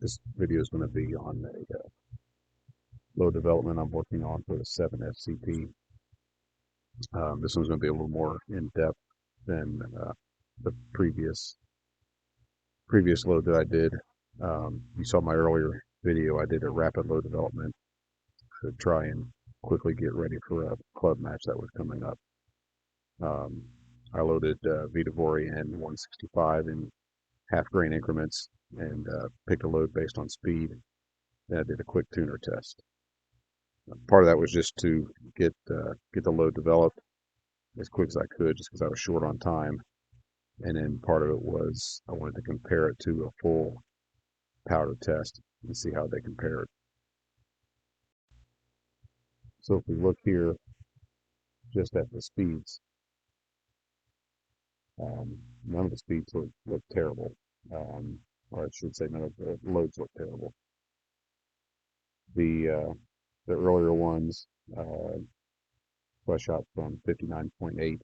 This video is going to be on a load development I'm working on for the 7 FCP. This one's going to be a little more in depth than the previous load that I did. You saw my earlier video. I did a rapid load development to try and quickly get ready for a club match that was coming up. I loaded Vitavori N165 in half grain increments and picked a load based on speed. Then I did a quick tuner test. Part of that was just to get the load developed as quick as I could, just because I was short on time. And then part of it was I wanted to compare it to a full powder test and see how they compared. So if we look here just at the speeds, none of the speeds look terrible. Or I should say none of the loads look terrible. The earlier ones, I shot from 59.8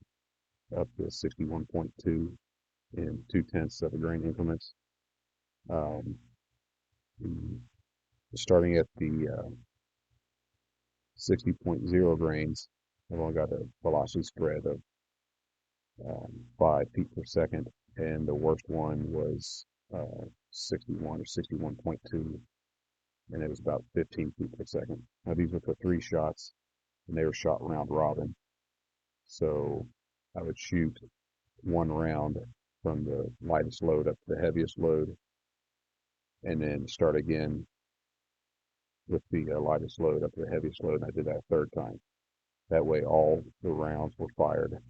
up to 61.2 in 0.2 of a grain increments. Starting at the 60.0 grains, I've only got a velocity spread of 5 feet per second, and the worst one was 61 or 61.2, and it was about 15 feet per second. Now these were for 3 shots, and they were shot round robin. So I would shoot 1 round from the lightest load up to the heaviest load, and then start again with the lightest load up to the heaviest load, and I did that a 3rd time. That way all the rounds were fired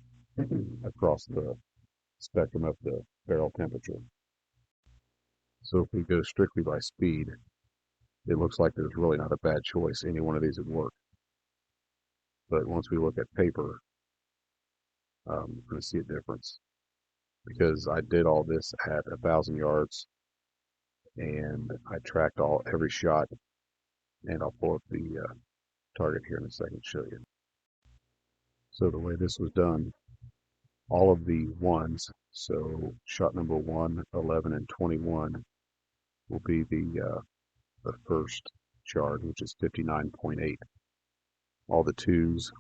across the spectrum of the barrel temperature. So if we go strictly by speed, it looks like there's really not a bad choice. Any one of these would work. But once we look at paper, we're going to see a difference, because I did all this at 1,000 yards, and I tracked every shot, and I'll pull up the target here in a second to show you. So the way this was done, all of the ones, so shot number 1, 11, and 21 will be the first chart, which is 59.8. All the 2s,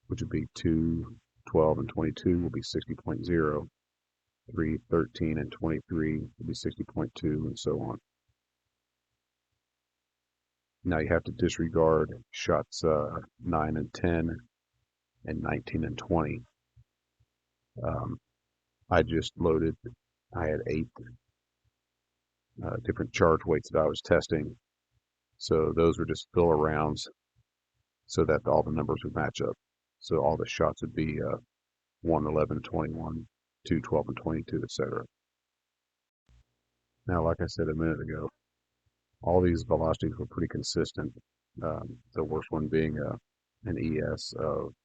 which would be 2, 12, and 22, will be 60.0. 3, 13, and 23 will be 60.2, and so on. Now you have to disregard shots 9 and 10 and 19 and 20. I just loaded, I had 8 different charge weights that I was testing. So those were just filler rounds so that all the numbers would match up. So all the shots would be 1, 11, 21, 2, 12, and 22, etc. Now, like I said a minute ago, all these velocities were pretty consistent. The worst one being an ES of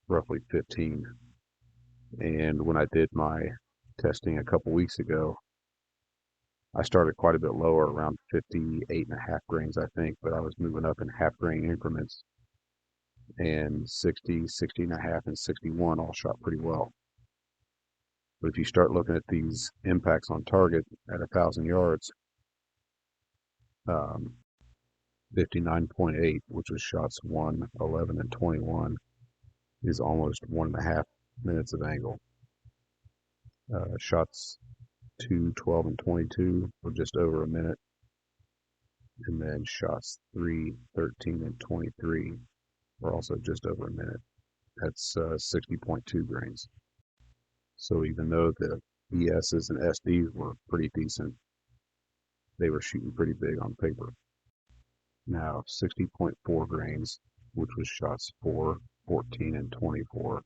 roughly 15. And when I did my testing a couple weeks ago, I started quite a bit lower, around 58.5 grains, I think, but I was moving up in half grain increments, and 60, 60.5, and 61 all shot pretty well. But if you start looking at these impacts on target at 1,000 yards, 59.8, which was shots 1, 11, and 21, is almost 1.5 minutes of angle. Shots 2, 12, and 22 were just over a minute. And then shots 3, 13, and 23 were also just over a minute. That's 60.2 grains. So even though the ESs and SDs were pretty decent, they were shooting pretty big on paper. Now 60.4 grains, which was shots 4, 14, and 24.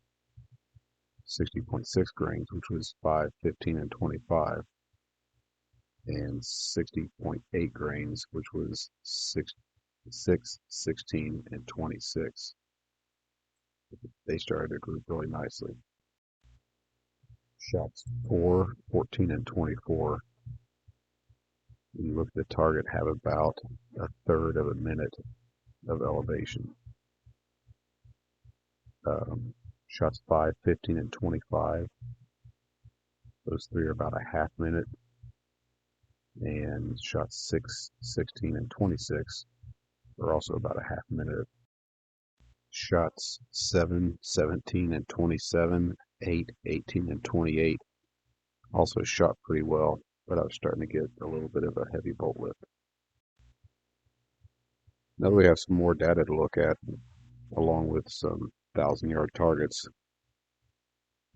60.6 grains, which was 5, 15, and 25. And 60.8 grains, which was 6, 16, and 26. They started to group really nicely. Shots 4, 14, and 24, when you look at the target, have about 1/3 of a minute of elevation. Shots 5, 15, and 25, those 3 are about a half minute. and shots 6, 16, and 26 are also about a half minute. Shots 7, 17, and 27, 8, 18, and 28 also shot pretty well, but I was starting to get a little bit of a heavy bolt lift. Now that we have some more data to look at, along with some 1,000-yard targets,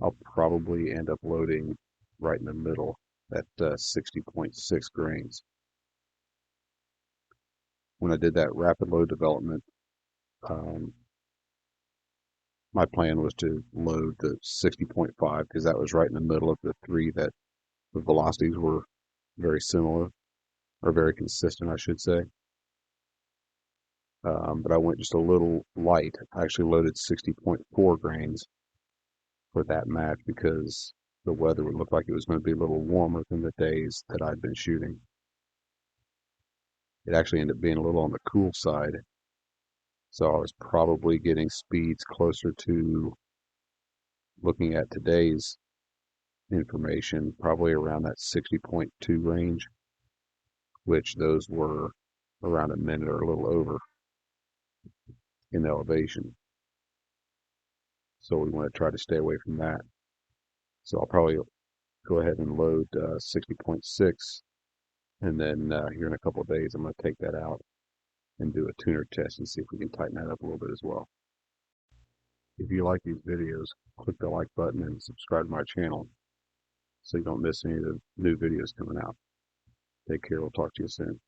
I'll probably end up loading right in the middle at 60.6 grains. When I did that rapid load development, um, my plan was to load the 60.5 because that was right in the middle of the three that the velocities were very similar, or very consistent, I should say. But I went just a little light. I actually loaded 60.4 grains for that match because the weather would look like it was going to be a little warmer than the days that I'd been shooting. It actually ended up being a little on the cool side, so I was probably getting speeds closer to, looking at today's information, probably around that 60.2 range, which those were around a minute or a little over in elevation. So we want to try to stay away from that. So I'll probably go ahead and load 60.6, and then here in a couple of days I'm going to take that out and do a tuner test and see if we can tighten that up a little bit as well. If you like these videos, click the like button and subscribe to my channel so you don't miss any of the new videos coming out. Take care. We'll talk to you soon.